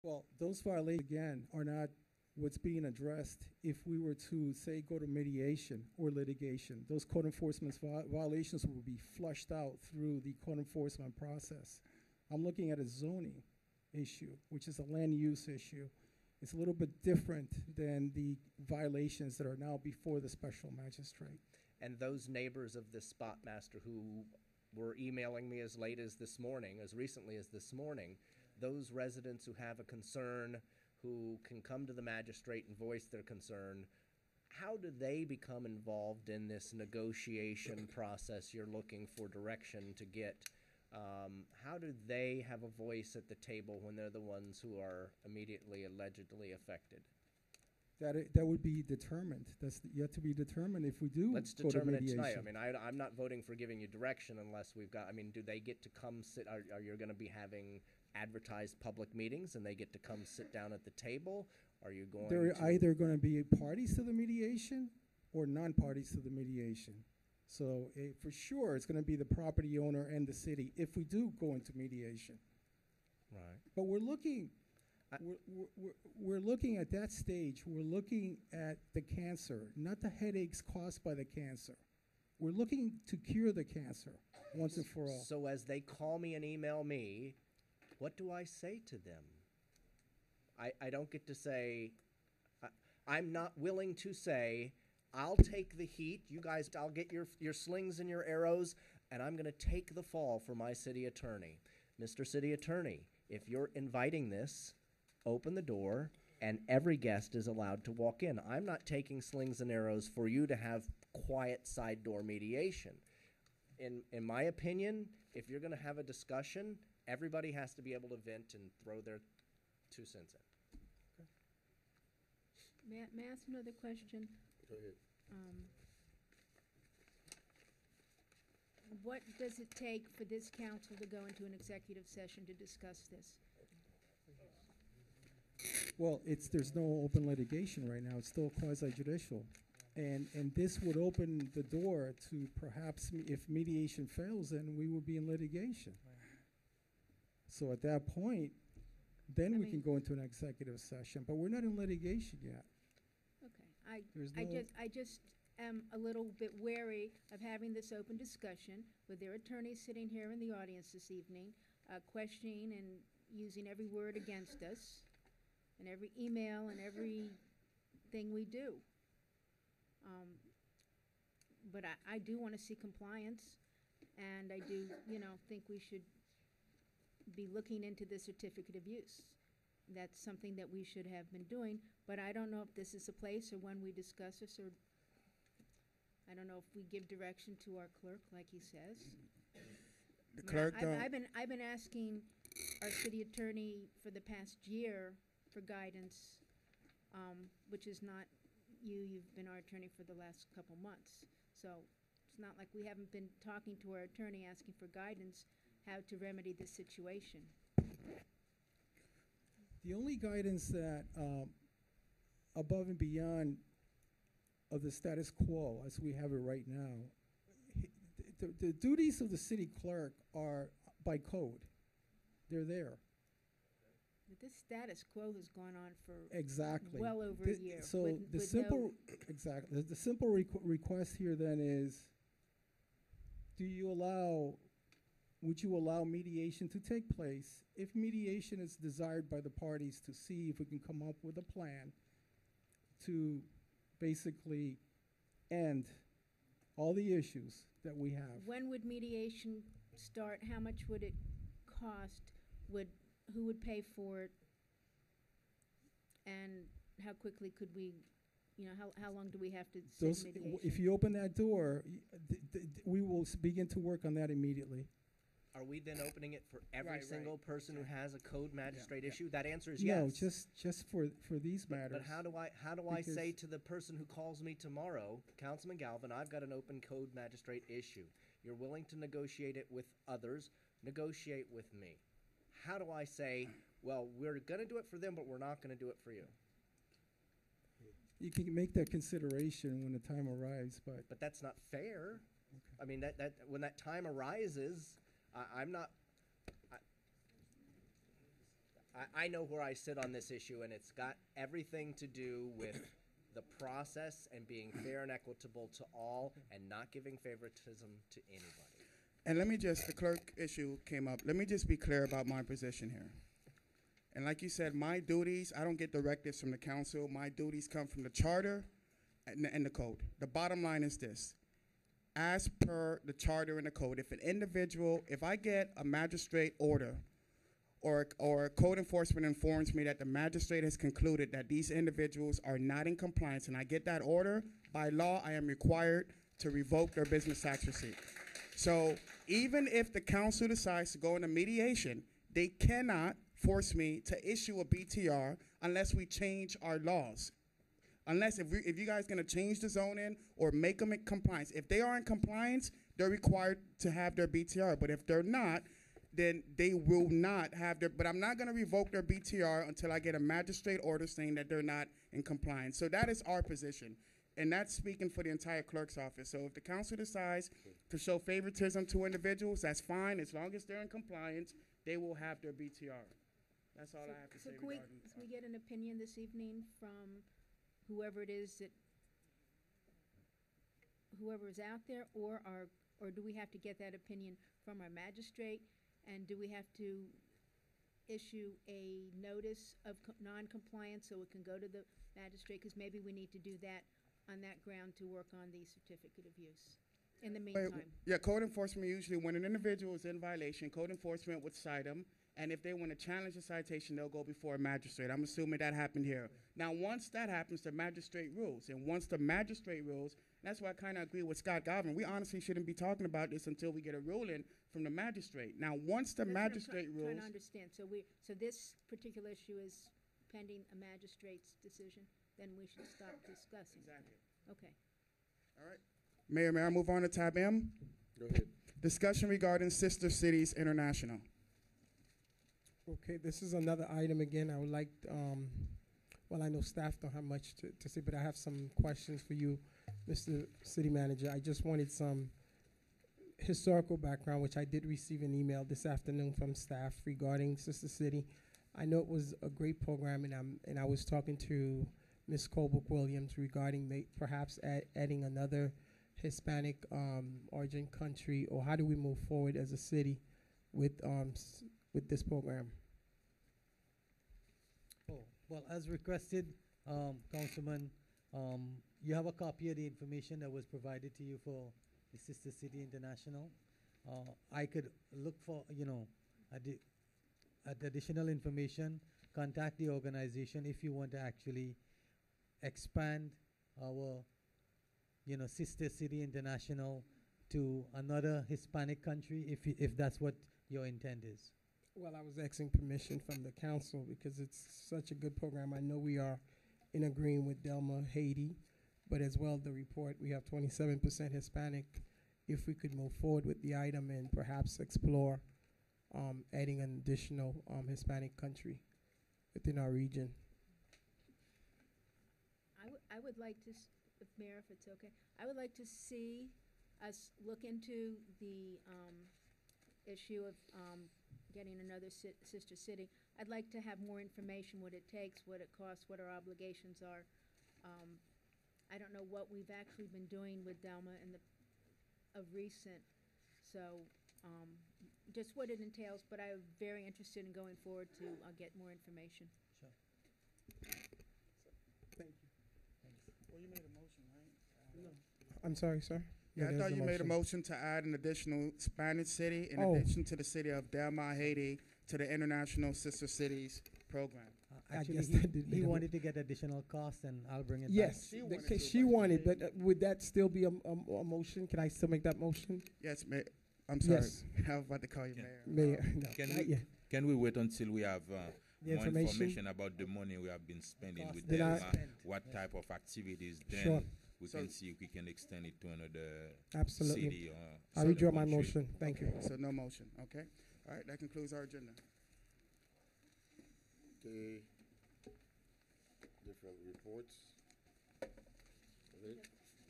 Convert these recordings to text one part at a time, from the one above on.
Well, those violations, again, are not what's being addressed if we were to, say, go to mediation or litigation. Those code enforcement violations will be flushed out through the code enforcement process. I'm looking at a zoning issue, which is a land use issue. It's a little bit different than the violations that are now before the special magistrate. And those neighbors of the spot master who were emailing me as late as this morning, as recently as this morning, those residents who have a concern, who can come to the magistrate and voice their concern, how do they become involved in this negotiation process you're looking for direction to get? How do they have a voice at the table when they're the ones who are immediately allegedly affected? That would be determined. That's yet to be determined if we do Let's go to determine it mediation. tonight. I mean, I'm not voting for giving you direction unless we've got, I mean, do they get to come sit, are you going to be having advertised public meetings and they get to come sit down at the table? Are you going They're to? either going to be parties to the mediation or non-parties to the mediation. So for sure, it's going to be the property owner and the city if we do go into mediation. Right. But we're looking at that stage. We're looking at the cancer, not the headaches caused by the cancer. We're looking to cure the cancer once and for all. So as they call me and email me, what do I say to them? I don't get to say, I'm not willing to say, I'll take the heat, you guys, I'll get your slings and your arrows, and I'm going to take the fall for my city attorney. Mr. City Attorney, if you're inviting this, open the door, and every guest is allowed to walk in. I'm not taking slings and arrows for you to have quiet side door mediation. In my opinion, if you're going to have a discussion, everybody has to be able to vent and throw their 2 cents in. May I ask another question? Go ahead. What does it take for this council to go into an executive session to discuss this? Well, there's no open litigation right now. It's still quasi-judicial. And this would open the door to perhaps, if mediation fails, then we would be in litigation. So at that point, then we can go into an executive session. But we're not in litigation yet. Okay, There's I just am a little bit wary of having this open discussion with their attorneys sitting here in the audience this evening, questioning and using every word against us, and every email and everything we do. But I do want to see compliance, and I do, think we should be looking into the certificate of use. That's something that we should have been doing, but I don't know if this is a place or when we discuss this, or I don't know if we give direction to our clerk, like he says. The clerk I've been asking our city attorney for the past year for guidance, which is not you. You've been our attorney for the last couple months, so it's not like we haven't been talking to our attorney asking for guidance how to remedy this situation. The only guidance that, above and beyond of the status quo as we have it right now, the duties of the city clerk are by code. They're there. But this status quo has gone on for Exactly. well over a year. So with the no- simple, exactly, the simple request here then is, would you allow mediation to take place? If mediation is desired by the parties, to see if we can come up with a plan to basically end all the issues that we have. When would mediation start? How much would it cost? Who would pay for it? And how quickly could we, how long do we have to sit mediation? If you open that door, we will begin to work on that immediately. Are we then opening it for every Right, single right. person who has a code magistrate yeah. issue? That answer is No, yes. just for these matters. But how do I Because- say to the person who calls me tomorrow, Councilman Galvin, I've got an open code magistrate issue. You're willing to negotiate it with others, negotiate with me. How do I say, well, we're going to do it for them, but we're not going to do it for you? You can make that consideration when the time arrives, But that's not fair. I mean, that when that time arises, I know where I sit on this issue, and it's got everything to do with the process and being fair and equitable to all and not giving favoritism to anybody. And let me just, the clerk issue came up. Let me just be clear about my position here. And like you said, my duties, I don't get directives from the council. My duties come from the charter and the code. The bottom line is this. As per the charter and the code, if I get a magistrate order or code enforcement informs me that the magistrate has concluded that these individuals are not in compliance and I get that order, by law, I am required to revoke their business tax receipt. So even if the council decides to go into mediation, they cannot force me to issue a BTR unless we change our laws. Unless if you guys going to change the zoning or make them in compliance. If they are in compliance, they're required to have their BTR. But if they're not, then they will not have their, but I'm not going to revoke their BTR until I get a magistrate order saying that they're not in compliance. So that is our position. And that's speaking for the entire clerk's office. So if the council decides to show favoritism to individuals, that's fine. As long as they're in compliance, they will have their BTR. That's all I have to say So regarding can we get an opinion this evening from whoever it is that, whoever is out there, or do we have to get that opinion from our magistrate? And do we have to issue a notice of non-compliance so it can go to the magistrate? Because maybe we need to do that on that ground to work on the certificate of use. In the meantime, Yeah, code enforcement usually, when an individual is in violation, code enforcement would cite them. And if they want to challenge the citation, they'll go before a magistrate. I'm assuming that happened here. Now, once that happens, the magistrate rules. And once the magistrate rules, that's why I kind of agree with Scott Galvin. We honestly shouldn't be talking about this until we get a ruling from the magistrate. Now, once the that's what I'm magistrate trying rules, to understand. So this particular issue is pending a magistrate's decision, then we should stop discussing. Exactly. Okay. All right. Mayor, may I move on to tab M? Go ahead. Discussion regarding Sister Cities International. Okay, this is another item again. I would like, well, I know staff don't have much to say, but I have some questions for you, Mr. City Manager. I just wanted some historical background, which I did receive an email this afternoon from staff regarding Sister City. I know it was a great program, and I was talking to Ms. Colbrook Williams regarding perhaps adding another Hispanic origin country, or how do we move forward as a city with this program? Oh, well, as requested, Councilman, you have a copy of the information that was provided to you for the Sister City International. I could look for, additional information, contact the organization if you want to actually expand our, Sister City International to another Hispanic country, if that's what your intent is. Well, I was asking permission from the council because it's such a good program. I know we are in agreement with Delma, Haiti, but as well the report, we have 27% Hispanic. If we could move forward with the item and perhaps explore adding an additional Hispanic country within our region. I would like to, Mayor, if it's okay, I would like to see us look into the issue of getting another sister city. I'd like to have more information, what it takes, what it costs, what our obligations are. I don't know what we've actually been doing with Delma of recent, so just what it entails, but I'm very interested in going forward to get more information. Sure. Thank you. Well, you made a motion, right? No. I'm sorry, sir. Yeah, I there's thought the you made a motion to add an additional Spanish city in Oh. addition to the city of Delma, Haiti, to the International Sister Cities program. I Actually, guess he, that did he make a- wanted to get additional costs, and I'll bring it Yes, She the wanted ca- to, she but wanted, she but would that still be a motion? Can I still make that motion? Yes, I'm sorry. Yes. I was about to call you Yeah. mayor. Mayor, no, Can not we- yet. Can we wait until we have The more information? information about the money we have been spending Cost with Then them? I- What Yeah. type of activities? Then Sure. we So- can see if we can extend it to another Absolutely. city or I southern withdraw my country. motion. Thank you. So no motion, okay? All right, that concludes our agenda. Okay. Different reports. Okay.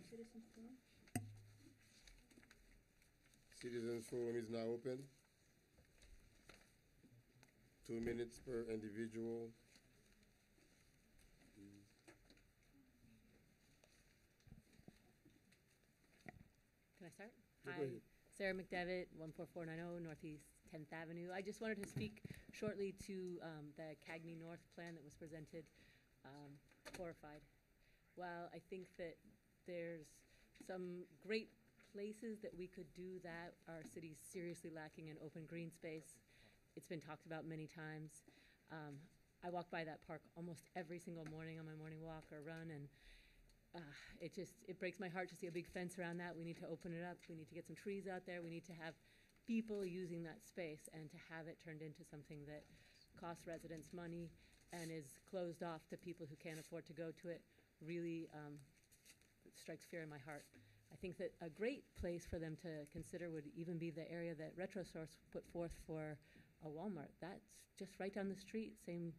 Citizens forum? Citizens Forum is now open. 2 minutes per individual. Can I start? Yeah, go Hi, ahead. Sarah McDevitt, 14490 Northeast 10th Avenue. I just wanted to speak shortly to the Cagney North plan that was presented. Horrified. While I think that there's some great places that we could do that, our city's seriously lacking in open green space. It's been talked about many times. I walk by that park almost every single morning on my morning walk or run, and it breaks my heart to see a big fence around that. We need to open it up. We need to get some trees out there. We need to have people using that space, and to have it turned into something that costs residents money and is closed off to people who can't afford to go to it really strikes fear in my heart. I think that a great place for them to consider would even be the area that RetroSource put forth for a Walmart. That's just right down the street, same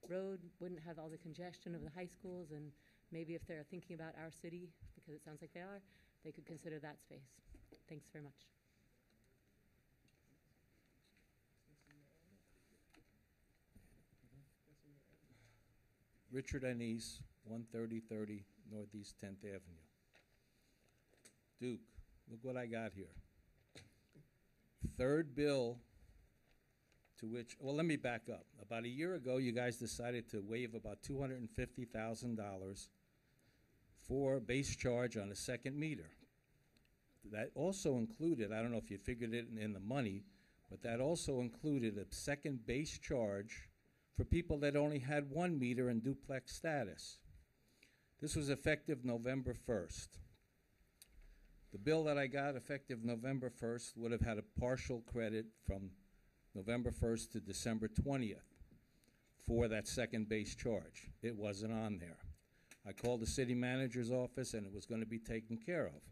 road, wouldn't have all the congestion of the high schools, and maybe if they're thinking about our city, because it sounds like they are, they could consider that space. Thanks very much. Richard Anise, 13030 Northeast 10th Avenue. Duke, look what I got here. Third bill to which, well, let me back up. About a year ago, you guys decided to waive about $250,000 for base charge on a second meter. That also included, I don't know if you figured it in the money, but that also included a second base charge for people that only had one meter in duplex status. This was effective November 1st. The bill that I got effective November 1st would have had a partial credit from November 1st to December 20th for that second base charge. It wasn't on there. I called the city manager's office and it was going to be taken care of.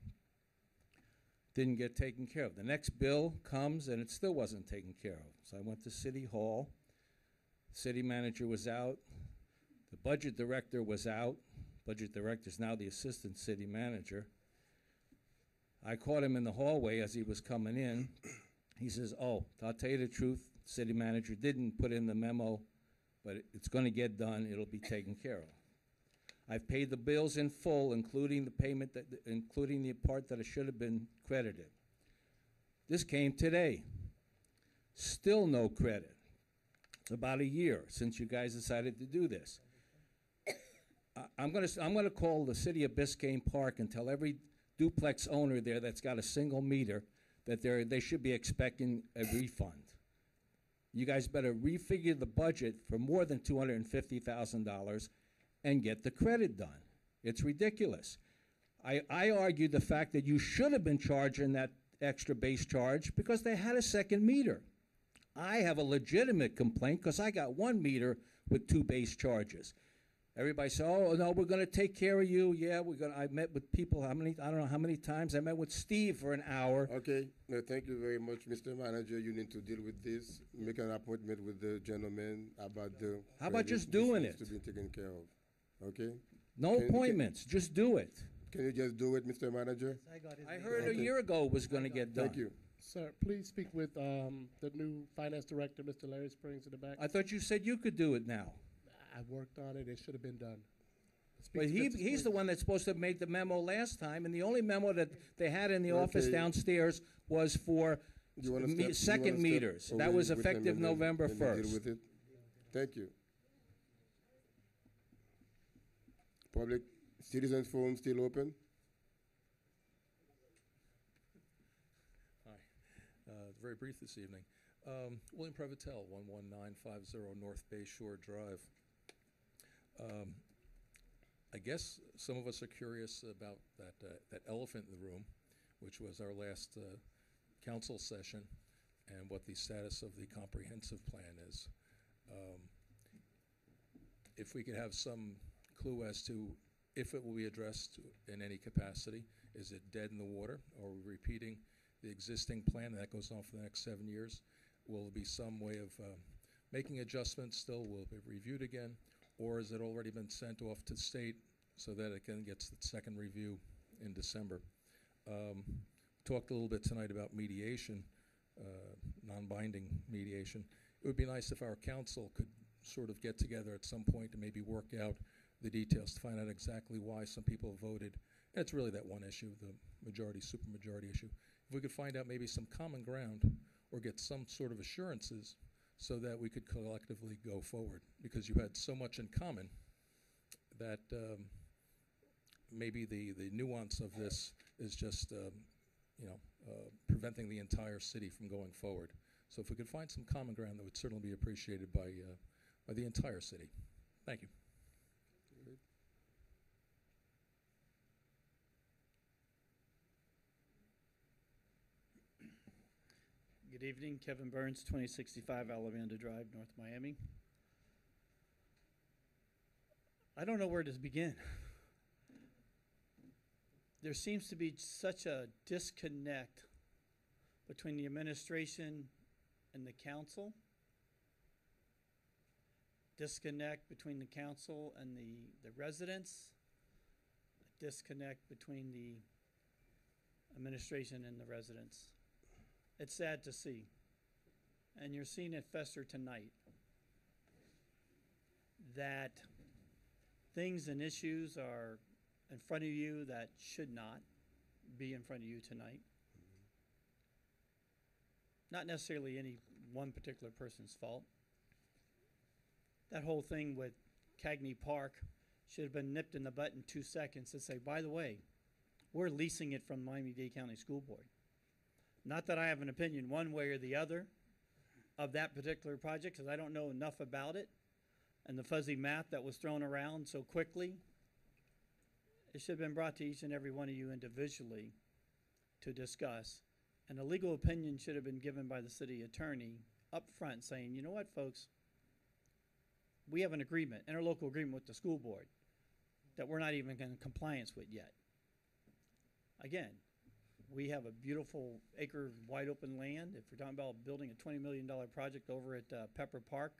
Didn't get taken care of. The next bill comes and it still wasn't taken care of. So I went to City Hall. City manager was out. The budget director was out. Budget director is now the assistant city manager. I caught him in the hallway as he was coming in. He says, "Oh, I'll tell you the truth, city manager didn't put in the memo, but it's going to get done. It'll be taken care of." I've paid the bills in full, including the payment including the part that it should have been credited. This came today. Still no credit. It's about a year since you guys decided to do this. I'm going to call the city of Biscayne Park and tell every duplex owner there that's got a single meter that they should be expecting a refund. You guys better refigure the budget for more than $250,000 and get the credit done. It's ridiculous. I argued the fact that you should have been charging that extra base charge because they had a second meter. I have a legitimate complaint because I got one meter with two base charges. Everybody said, "Oh no, we're going to take care of you." Yeah, we're going. I met with people. I don't know how many times. I met with Steve for an hour. Okay, no, thank you very much, Mr. Manager. You need to deal with this. Make an appointment with the gentleman about the. How about credit. just This doing needs it? to be taken care of. Okay. No Can- appointments. Just do it. Can you just do it, Mr. Manager? I got his I name. heard a Okay. year ago it was going to get done. Thank you. Sir, please speak with the new finance director, Mr. Larry Springs, in the back. I thought you said you could do it now. I worked on it. It should have been done. Speak But to Mr. he's the Springs. one that's supposed to have made the memo last time, and the only memo that they had in the office Okay. downstairs was for You wanna me- step- second you wanna step meters. over That was with him effective and then- November and then deal 1st. with it? Thank you. Public citizens forum still open? Very brief this evening. William Prevotel, 11950 North Bay Shore Drive. I guess some of us are curious about that elephant in the room, which was our last council session, and what the status of the comprehensive plan is. If we could have some clue as to if it will be addressed in any capacity. Is it dead in the water? Or are we repeating the existing plan that goes on for the next 7 years? Will there be some way of making adjustments still? Will it be reviewed again? Or has it already been sent off to state so that it can get the second review in December? Talked a little bit tonight about mediation, non-binding mediation. it would be nice if our council could sort of get together at some point and maybe work out the details to find out exactly why some people voted. And it's really that one issue, the majority, supermajority issue. If we could find out maybe some common ground or get some sort of assurances so that we could collectively go forward, because you had so much in common that maybe the nuance of this is just preventing the entire city from going forward. So if we could find some common ground, that would certainly be appreciated by the entire city. Thank you. Good evening, Kevin Burns, 2065 Alamanda Drive, North Miami. I don't know where to begin. There seems to be such a disconnect between the administration and the council, disconnect between the council and the residents, a disconnect between the administration and the residents. It's sad to see, and you're seeing it fester tonight, that things and issues are in front of you that should not be in front of you tonight. Not necessarily any one particular person's fault. That whole thing with Cagney Park should have been nipped in the butt in 2 seconds to say, by the way, we're leasing it from Miami-Dade County School Board. Not that I have an opinion one way or the other of that particular project, because I don't know enough about it, and the fuzzy map that was thrown around so quickly. It should have been brought to each and every one of you individually to discuss, and a legal opinion should have been given by the city attorney up front saying, you know what, folks, we have an agreement, interlocal agreement with the school board that we're not even in compliance with yet. Again, we have a beautiful acre wide open land. If we're talking about building a $20 million project over at Pepper Park,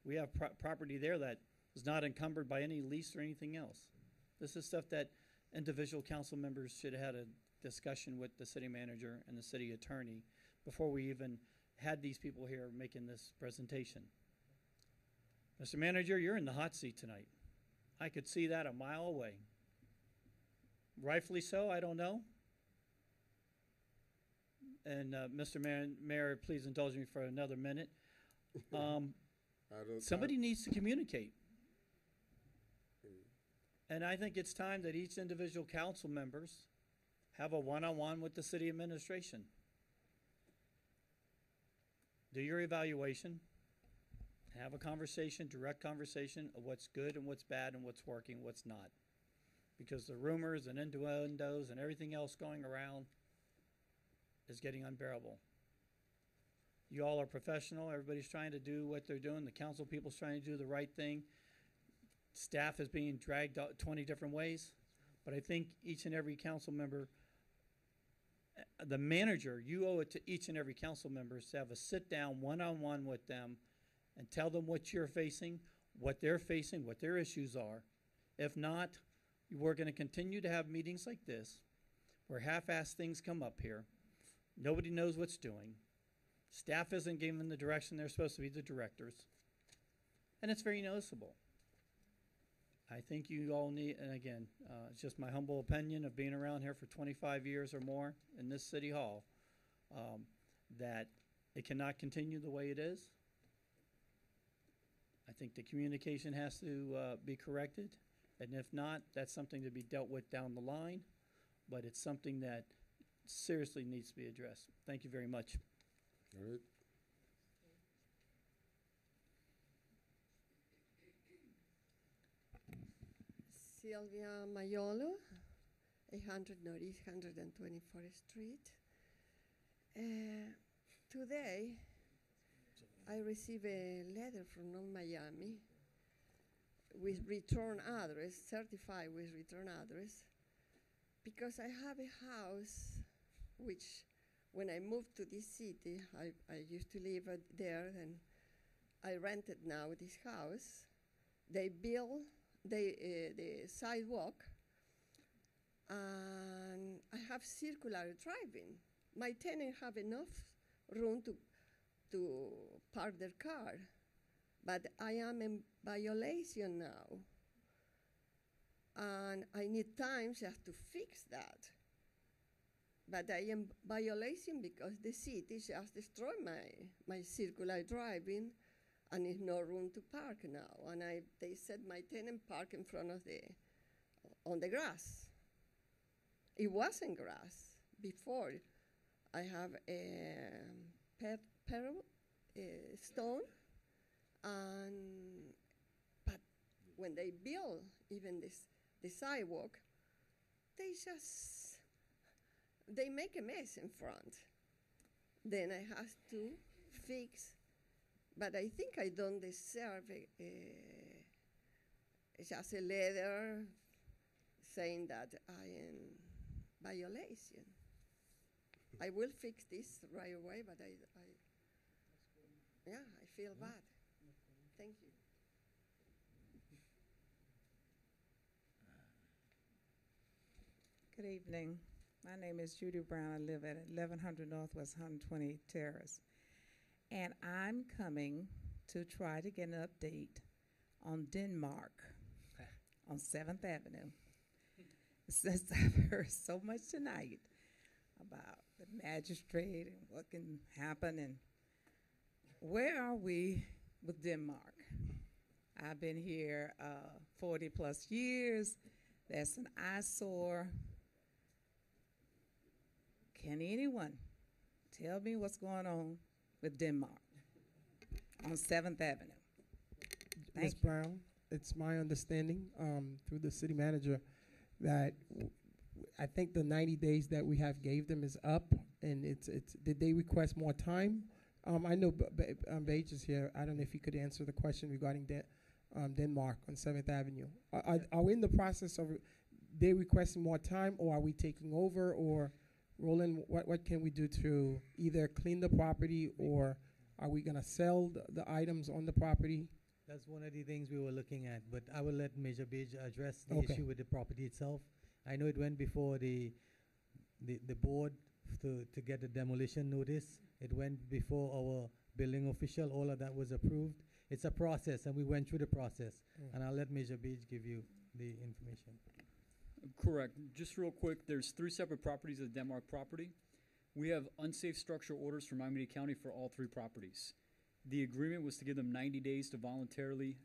we have property there that is not encumbered by any lease or anything else. This is stuff that individual council members should have had a discussion with the city manager and the city attorney before we even had these people here making this presentation. Mr. Manager, you're in the hot seat tonight. I could see that a mile away. Rightfully so, I don't know. And Mr. Mayor, please indulge me for another minute. Somebody needs to communicate. And I think it's time that each individual council members have a one-on-one with the city administration. Do your evaluation. Have a conversation, direct conversation of what's good and what's bad and what's working, what's not. Because the rumors and innuendos and everything else going around is getting unbearable. You all are professional. Everybody's trying to do what they're doing. The council people's trying to do the right thing. Staff is being dragged out 20 different ways. But I think each and every council member, the manager, you owe it to each and every council member to have a sit-down one-on-one with them and tell them what you're facing, what they're facing, what their issues are. If not, we're going to continue to have meetings like this where half-assed things come up here. Nobody knows what's doing. Staff isn't given the direction they're supposed to be, the directors. And it's very noticeable. I think you all need, and again, it's just my humble opinion of being around here for 25 years or more in this city hall, that it cannot continue the way it is. I think the communication has to be corrected. And if not, that's something to be dealt with down the line. But it's something that seriously needs to be addressed. Thank you very much. All right. Sylvia Maiolo, 800 Northeast 124th Street. Today, I received a letter from North Miami with return address, certified with return address, because I have a house which, when I moved to this city, I used to live there, and I rented now this house. They built the sidewalk, and I have circular driving. My tenant have enough room to park their car. But I am in violation now. And I need time just to fix that. But I am violation because the city just destroyed my circular driving, and there's no room to park now. And they said my tenant park in front of on the grass. It wasn't grass before. I have a stone, but when they build even the sidewalk, they make a mess in front. Then I have to fix, but I think I don't deserve just a letter saying that I am violation. I will fix this right away, but I feel bad. Thank you. Good evening. My name is Judy Brown. I live at 1100 Northwest 120 Terrace. And I'm coming to try to get an update on Denmark on 7th Avenue. Since I've heard so much tonight about the magistrate and what can happen, and where are we with Denmark? I've been here 40 plus years. That's an eyesore. Can anyone tell me what's going on with Denmark on 7th Avenue? Ms. Brown, it's my understanding through the city manager that I think the 90 days that we have gave them is up, and did they request more time? I know Beige is here. I don't know if he could answer the question regarding Denmark on 7th Avenue. Are we in the process of they requesting more time, or are we taking over, or Roland, what can we do to either clean the property, or are we going to sell the items on the property? That's one of the things we were looking at, but I will let Major Beige address the issue with the property itself. I know it went before the board to get a demolition notice. It went before our building official. All of that was approved. It's a process, and we went through the process. And I'll let Major Beige give you the information. Correct. Just real quick, there's 3 separate properties of the Denmark property. We have unsafe structure orders from Miami-Dade County for all 3 properties. The agreement was to give them 90 days to voluntarily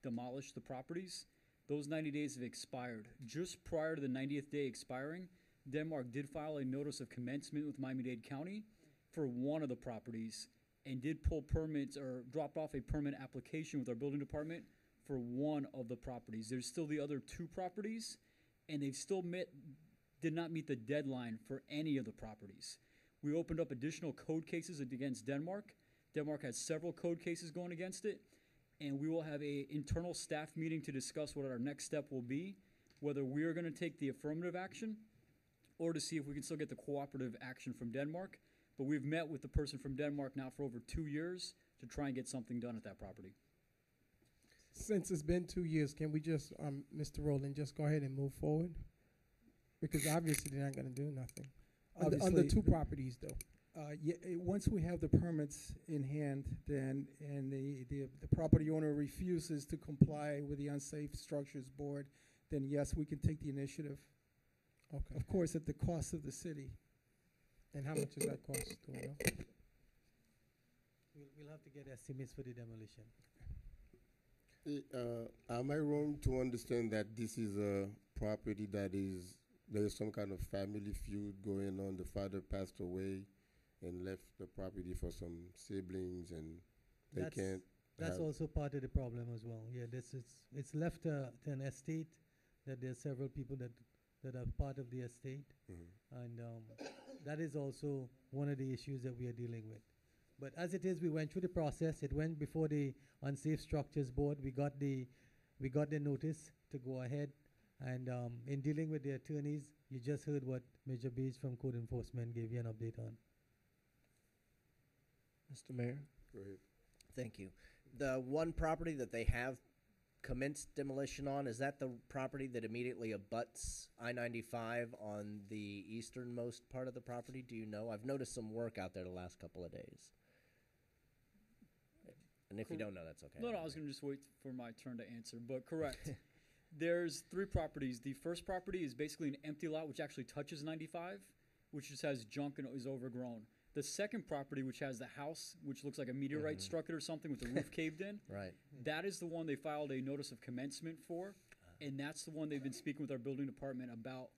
demolish the properties. Those 90 days have expired. Just prior to the 90th day expiring, Denmark did file a notice of commencement with Miami-Dade County for one of the properties, and did pull permits or dropped off a permit application with our building department for one of the properties. There's still the other 2 properties, and they've still did not meet the deadline for any of the properties. We opened up additional code cases against Denmark. Denmark has several code cases going against it, and we will have an internal staff meeting to discuss what our next step will be, whether we are going to take the affirmative action or to see if we can still get the cooperative action from Denmark. But we've met with the person from Denmark now for over 2 years to try and get something done at that property. Since it's been 2 years, can we just, Mr. Rowland, just go ahead and move forward? Because obviously they're not going to do nothing. On the 2 properties, though. Once we have the permits in hand, then, and the property owner refuses to comply with the Unsafe Structures Board, then yes, we can take the initiative. Okay. Of course, at the cost of the city. And how much does that cost? Do we know? We'll have to get estimates for the demolition. Am I wrong to understand that this is a property that there is some kind of family feud going on? The father passed away and left the property for some siblings, and they can't. That's also part of the problem as well. Yeah, it's left to an estate that there's several people that are part of the estate, and that is also one of the issues that we are dealing with. But as it is, we went through the process. It went before the Unsafe Structures Board. We got the notice to go ahead, and in dealing with the attorneys, you just heard what Major Beige from Code Enforcement gave you an update on. Mr. Mayor? Go ahead. Thank you. The one property that they have commenced demolition on, is that the property that immediately abuts I-95 on the easternmost part of the property? Do you know? I've noticed some work out there the last couple of days. And if you don't know, that's okay. No, I was going to just wait for my turn to answer, but correct. There's 3 properties. The first property is basically an empty lot, which actually touches 95, which just has junk and is overgrown. The second property, which has the house, which looks like a meteorite struck it or something with the roof caved in, Right. that is the one they filed a notice of commencement for, and that's the one they've been speaking with our building department about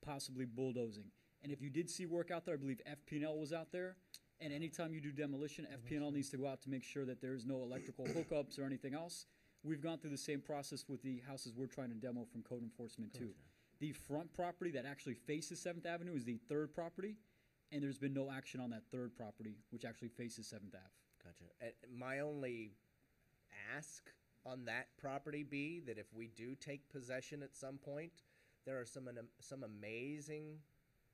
possibly bulldozing. And if you did see work out there, I believe FP&L was out there, and anytime you do demolition, FP&L needs to go out to make sure that there's no electrical hookups or anything else. We've gone through the same process with the houses we're trying to demo from code enforcement too. The front property that actually faces 7th Avenue is the third property, and there's been no action on that third property, which actually faces 7th Ave. Gotcha. My only ask on that property be that if we do take possession at some point, there are some amazing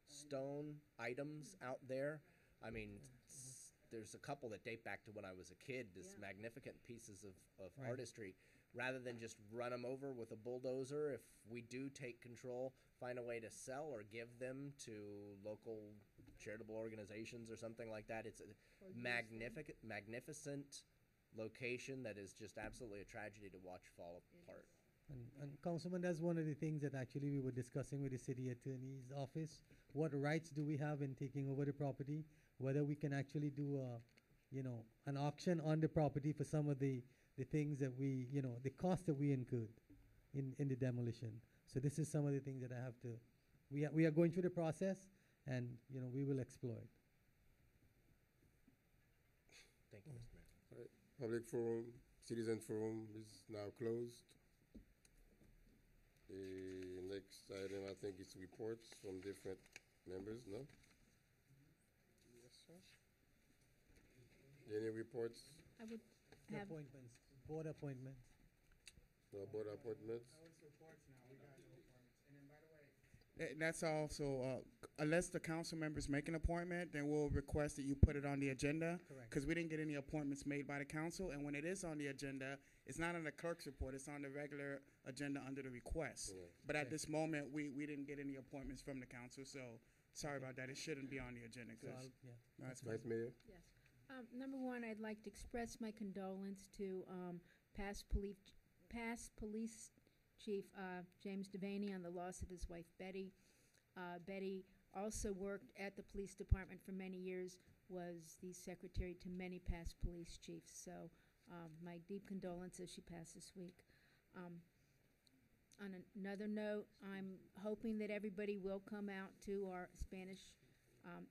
stone items out there. I mean, there's a couple that date back to when I was a kid, this magnificent pieces of artistry. Rather than just run them over with a bulldozer, if we do take control, find a way to sell or give them to local charitable organizations or something like that. It's a magnificent location that is just absolutely a tragedy to watch fall apart. And Councilman, that's one of the things that actually we were discussing with the city attorney's office. What rights do we have in taking over the property? Whether we can actually do an auction on the property for some of the things that we, the cost that we incurred in the demolition. So this is some of the things that I have to, we are going through the process, and, we will explore it. Thank you, Mr. Mayor. All right. Public forum, citizen forum is now closed. The next item, I think, is reports from different members, no? Yes, sir. Any reports? I would have, Appointments, board appointments. No board appointments? That's also, unless the council members make an appointment, then we'll request that you put it on the agenda. Correct. Because we didn't get any appointments made by the council, and when it is on the agenda, it's not on the clerk's report, it's on the regular agenda under the request. Yeah. But at this moment, we didn't get any appointments from the council, so sorry about that, it shouldn't be on the agenda. So 'Cause- yeah. no, it's Vice Mayor? yes. Number one, I'd like to express my condolence to past police chief James Devaney on the loss of his wife Betty. Betty also worked at the police department for many years, was the secretary to many past police chiefs. So my deep condolences. She passed this week. On another note, I'm hoping that everybody will come out to our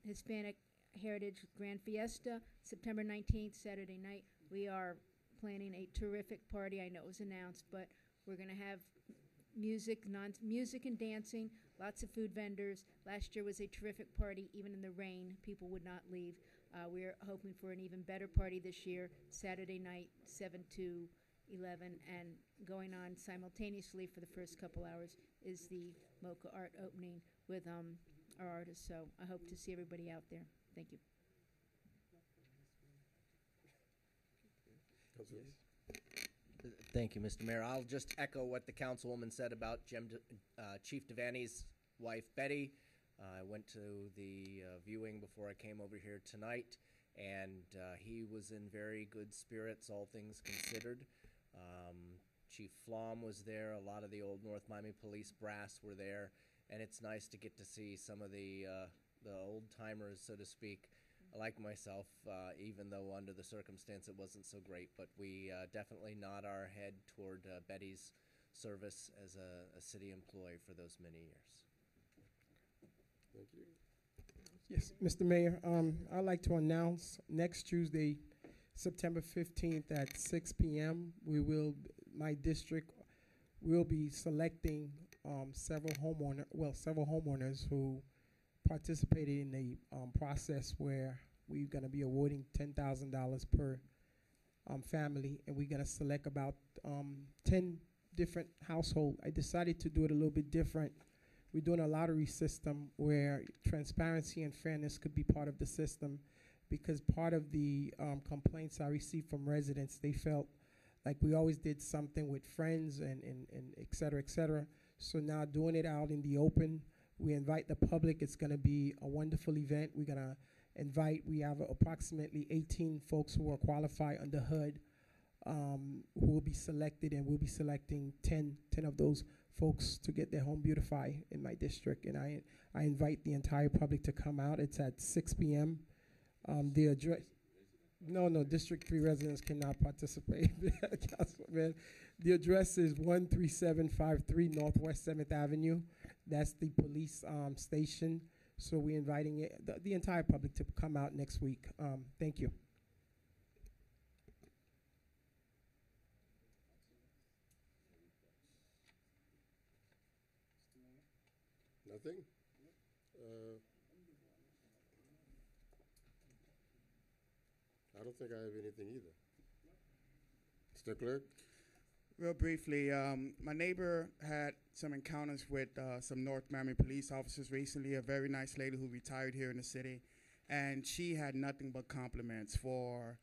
Hispanic Heritage Grand Fiesta, September 19th, Saturday night. We are planning a terrific party. I know it was announced, but we're going to have music and dancing, lots of food vendors. Last year was a terrific party. Even in the rain, people would not leave. We're hoping for an even better party this year, Saturday night, 7 to 11, and going on simultaneously for the first couple hours is the Mocha Art opening with our artists. So I hope to see everybody out there. Thank you. Thank you, Mr. Mayor. I'll just echo what the councilwoman said about Chief Devaney's wife, Betty. I went to the viewing before I came over here tonight, and he was in very good spirits, all things considered. Chief Flom was there. A lot of the old North Miami Police brass were there, and it's nice to get to see some of the old timers, so to speak, like myself, even though under the circumstance it wasn't so great. But we definitely nod our head toward Betty's service as a city employee for those many years. Thank you. Yes, Mr. Mayor, I'd like to announce next Tuesday, September 15th at 6 p.m., my district will be selecting several homeowners who participated in a process where we're going to be awarding $10,000 per family, and we're going to select about 10 different households. I decided to do it a little bit different. We're doing a lottery system where transparency and fairness could be part of the system, because part of the complaints I received from residents, they felt like we always did something with friends and et cetera, et cetera. So now doing it out in the open, we invite the public. It's going to be a wonderful event. We're going to we have approximately 18 folks who are qualified under HUD. who will be selected, and we'll be selecting 10 of those folks to get their home beautified in my district. And I invite the entire public to come out. It's at 6 p.m. The address. No, District 3 residents cannot participate. Councilman, the address is 13753 Northwest 7th Avenue. That's the police station. So we're inviting the entire public to come out next week. Thank you. Nothing? I don't think I have anything either. Mr. Clerk? Real briefly, my neighbor had some encounters with some North Miami police officers recently, a very nice lady who retired here in the city, and she had nothing but compliments for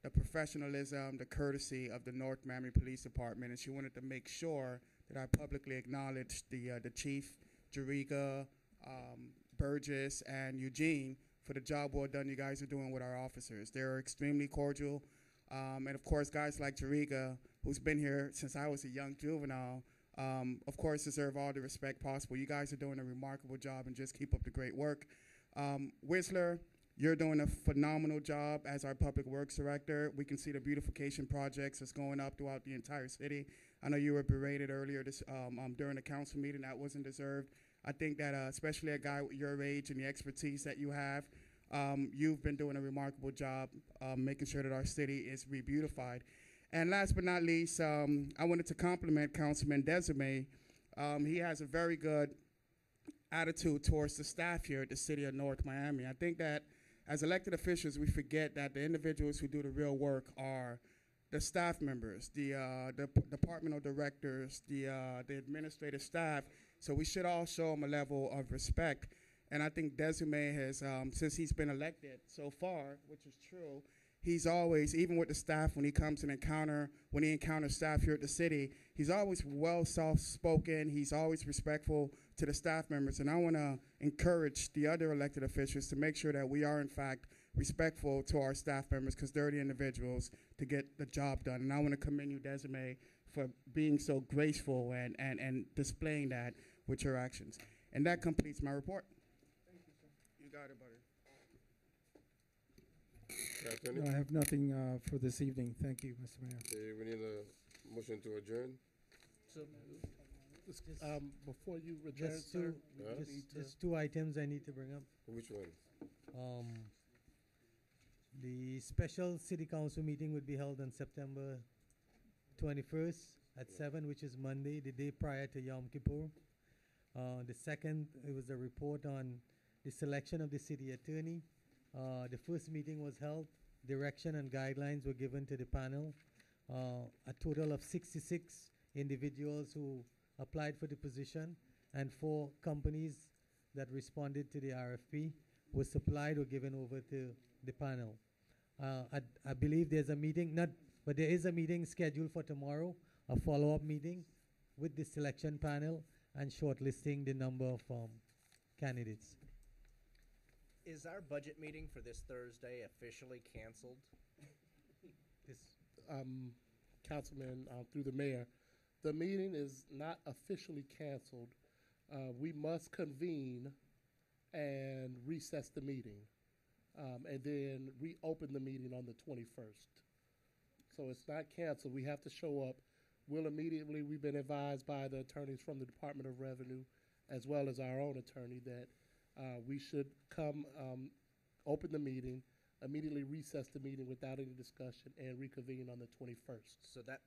the professionalism, the courtesy of the North Miami Police Department, and she wanted to make sure that I publicly acknowledged the chief, Jeriga, Burgess, and Eugene for the job well done you guys are doing with our officers. They're extremely cordial. And of course, guys like Jeriga, who's been here since I was a young juvenile, of course, deserve all the respect possible. You guys are doing a remarkable job, and just keep up the great work. Whistler, you're doing a phenomenal job as our public works director. We can see the beautification projects that's going up throughout the entire city. I know you were berated earlier during the council meeting. That wasn't deserved. I think that especially a guy with your age and the expertise that you have, you've been doing a remarkable job making sure that our city is re-beautified. And last but not least, I wanted to compliment Councilman Desiree. He has a very good attitude towards the staff here at the city of North Miami. I think that as elected officials, we forget that the individuals who do the real work are the staff members, the departmental directors, the administrative staff. So we should all show them a level of respect. And I think Desiree has, since he's been elected so far, which is true, he's always, even with the staff, when he comes and when he encounters staff here at the city, he's always well soft-spoken. He's always respectful to the staff members. And I want to encourage the other elected officials to make sure that we are, in fact, respectful to our staff members, because they're the individuals to get the job done. And I want to commend you, Desiree, for being so graceful and displaying that with your actions. And that completes my report. Thank you, sir. You got it, buddy. No, I have nothing for this evening. Thank you, Mr. Mayor. Okay, we need a motion to adjourn. So, before you return, Just sir, just two items I need to bring up. Which one? The special city council meeting would be held on September 21st at 7, which is Monday, the day prior to Yom Kippur. The second, it was a report on the selection of the city attorney. The first meeting was held. Direction and guidelines were given to the panel. A total of 66 individuals who applied for the position, and 4 companies that responded to the RFP were supplied or given over to the panel. I believe there's a meeting, but there is a meeting scheduled for tomorrow, a follow-up meeting with the selection panel and shortlisting the number of candidates. Is our budget meeting for this Thursday officially canceled? Councilman, through the mayor, the meeting is not officially canceled. We must convene and recess the meeting, and then reopen the meeting on the 21st. So it's not canceled. We have to show up. We've been advised by the attorneys from the Department of Revenue, as well as our own attorney, that we should come, open the meeting, immediately recess the meeting without any discussion, and reconvene on the 21st. So that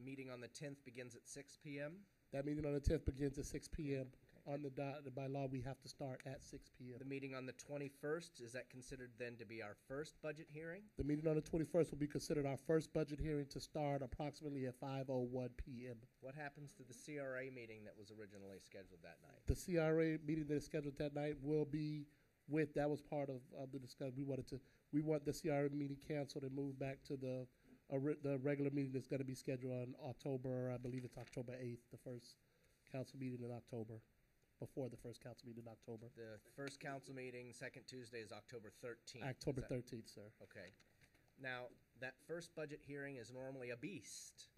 meeting on the 10th begins at 6 p.m.? That meeting on the 10th begins at 6 p.m. On the dot, by law, we have to start at 6 p.m. The meeting on the 21st, is that considered then to be our first budget hearing? The meeting on the 21st will be considered our first budget hearing to start approximately at 5:01 p.m. What happens to the CRA meeting that was originally scheduled that night? The CRA meeting that is scheduled that night will be that was part of the discussion. We want the CRA meeting canceled and moved back to the regular meeting that's going to be scheduled on October, I believe it's October 8th, the first council meeting in October. Before the first council meeting in October. The first council meeting, second Tuesday, is October 13th. October 13th, sir. Okay. Now, that first budget hearing is normally a beast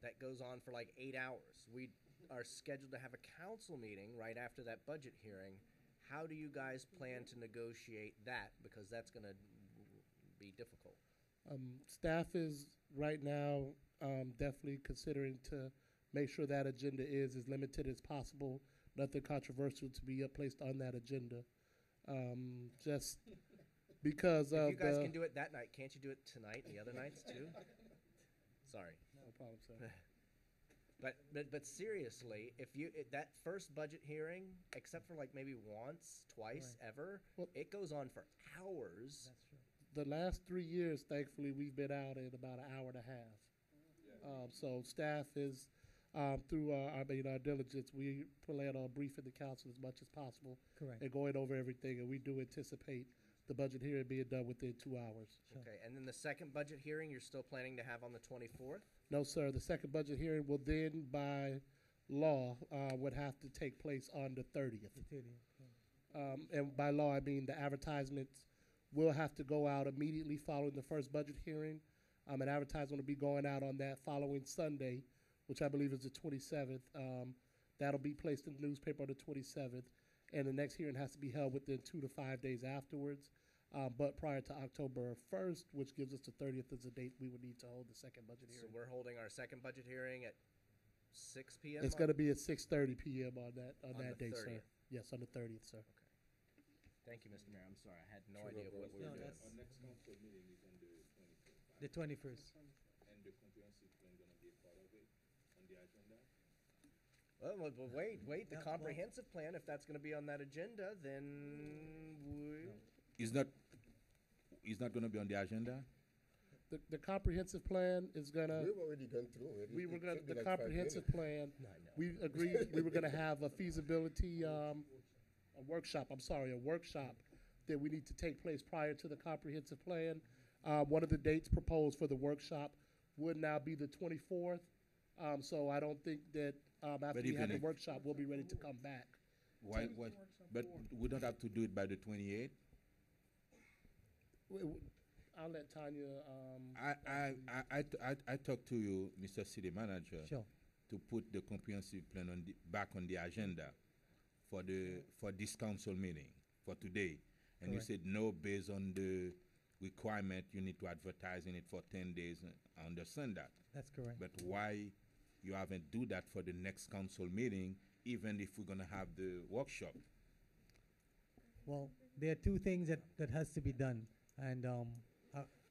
that goes on for like 8 hours. We are scheduled to have a council meeting right after that budget hearing. How do you guys plan to negotiate that? Because that's going to be difficult. Staff is right now definitely considering to make sure that agenda is as limited as possible. Nothing controversial to be placed on that agenda. Just because If of you guys the can do it that night, can't you do it tonight and the other nights too? Sorry. no problem, sir. But seriously, if you that first budget hearing, except for like maybe once, twice, ever, Well- it goes on for hours. The last 3 years, thankfully, we've been out in about an hour and a half. So staff is, through our diligence, we plan on briefing the council as much as possible Correct. and going over everything, and we do anticipate the budget hearing being done within 2 hours. Sure. Okay, and then the second budget hearing, you're still planning to have on the 24th? No, sir, the second budget hearing will then, by law, would have to take place on the 30th. The 30th, yeah. And by law, I mean the advertisements will have to go out immediately following the first budget hearing. An advertisement will be going out on that following Sunday, which I believe is the 27th. That'll be placed in the newspaper on the 27th, and the next hearing has to be held within 2 to 5 days afterwards. But prior to October 1st, which gives us the 30th as a date, we would need to hold the second budget So hearing. we're holding our second budget hearing at 6 p.m.? It's going to be at 6:30 p.m. on that On that the day, sir. 30th. Yes, on the 30th, sir. Thank you, Mr. Mayor. I'm sorry. I had no Sure, idea no what we were No, doing. that's- Our next council meeting is on the 21st. The 21st. And the comprehensive plan gonna be a part of it on the agenda? Well, wait. The Yeah, well- comprehensive plan, if that's going to be on that agenda, then It's not gonna be on the agenda? The comprehensive plan is gonna. We've already gone through it. We It were gonna, should be the like 5 comprehensive minutes. plan, we agreed we were gonna have a feasibility, a workshop that we need to take place prior to the comprehensive plan. One of the dates proposed for the workshop would now be the 24th. So I don't think that, after But we even have the if- workshop, we'll be ready to come back. Why, but we don't have to do it by the 28th? I'll let Tanya, I talked to you, Mr. City Manager. Sure. To put the comprehensive plan back on the agenda for this council meeting, for today. And you Correct. said no, based on the requirement, you need to advertise in it for 10 days. I understand that. That's correct. But why you haven't do that for the next council meeting, even if we're gonna have the workshop? Well, there are two things that has to be done. And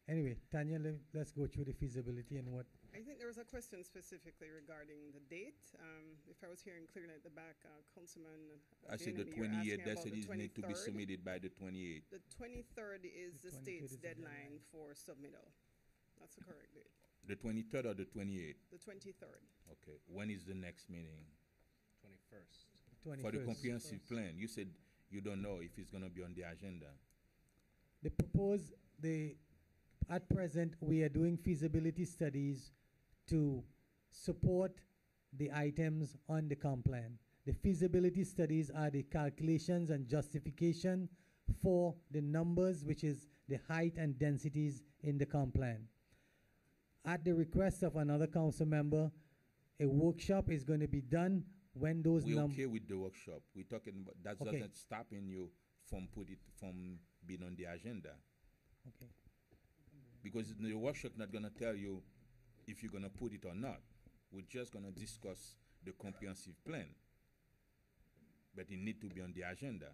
anyway, Tanya, let's go through the feasibility and what. I think there was a question specifically regarding the date. If I was hearing clearly at the back, Councilman I said the Bailey, you're asking 28th, that about said the it need to be 23rd. submitted by the 28th. The 23rd is the 23rd state's is the deadline for submittal. That's the correct date. The 23rd or the 28th? The 23rd. Okay, when is the next meeting? 21st. For the 21st. comprehensive plan, you said you don't know if it's gonna be on the agenda. At present, we are doing feasibility studies to support the items on the comp plan. The feasibility studies are the calculations and justification for the numbers, which is the height and densities in the comp plan. At the request of another council member, a workshop is going to be done when those We're numbers. okay with the workshop. We're talking about, that Okay. doesn't stopping you from being on the agenda. Okay. Because the workshop not gonna tell you if you're gonna put it or not. We're just gonna discuss the comprehensive plan. But it need to be on the agenda.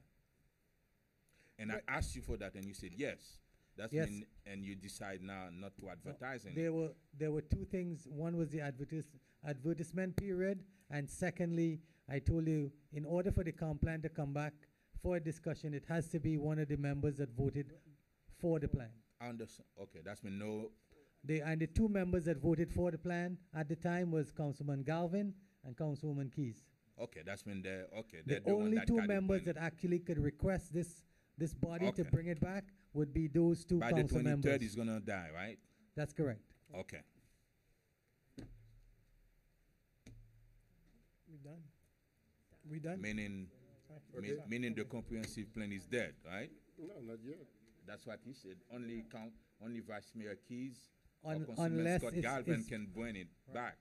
And I asked you for that and you said yes. That's Yes. when, and you decide now not to advertise it. There were two things. One was the advertisement period, and secondly, I told you, in order for the comp plan to come back for a discussion, it has to be one of the members that voted for the plan. I understand. Okay, that's when no, And the two members that voted for the plan at the time was Councilman Galvin and Councilwoman Keys. okay, that's when they're, okay. The they're the one only that two got it members when- that actually could request this body to Okay. bring it back would be those two by the council 23rd members. is gonna die, right? That's correct. Okay. We done? We done? Meaning, Okay. meaning the comprehensive plan is dead, right? No, not yet. That's what he said. Only only Vice Mayor Keys or Un- Councilman unless Scott it's- Galvin it's- can bring it back.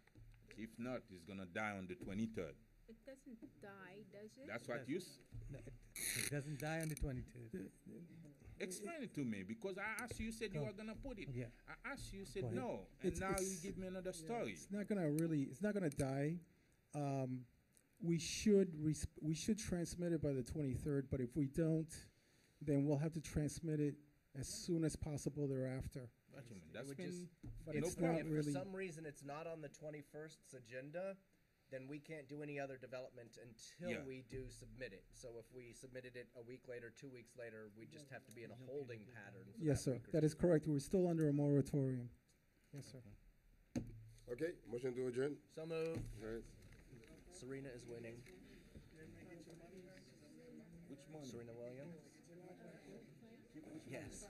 If not, it's gonna die on the 23rd. It doesn't die, does it? That's what you, No, it doesn't die on the 22nd. explain it to me, because I asked you, you said you Go. were gonna put it. Yeah. I asked you, you said Go ahead. no, and It's- now you it's- give me another story. It's not gonna die. We should transmit it by the 23rd, but if we don't, then we'll have to transmit it as soon as possible thereafter. What you mean? It That's would been, just- But no it's problem. not If really. for some reason it's not on the 21st's agenda, then we can't do any other development until Yeah. we do submit it. So if we submitted it a week later, 2 weeks later, we just have to be in a holding pattern for Yes, that sir. week or That is two. correct. We're still under a moratorium. Yes, sir. Okay, motion to adjourn. So moved. All right. Serena is winning. which money? Serena Williams? Yes.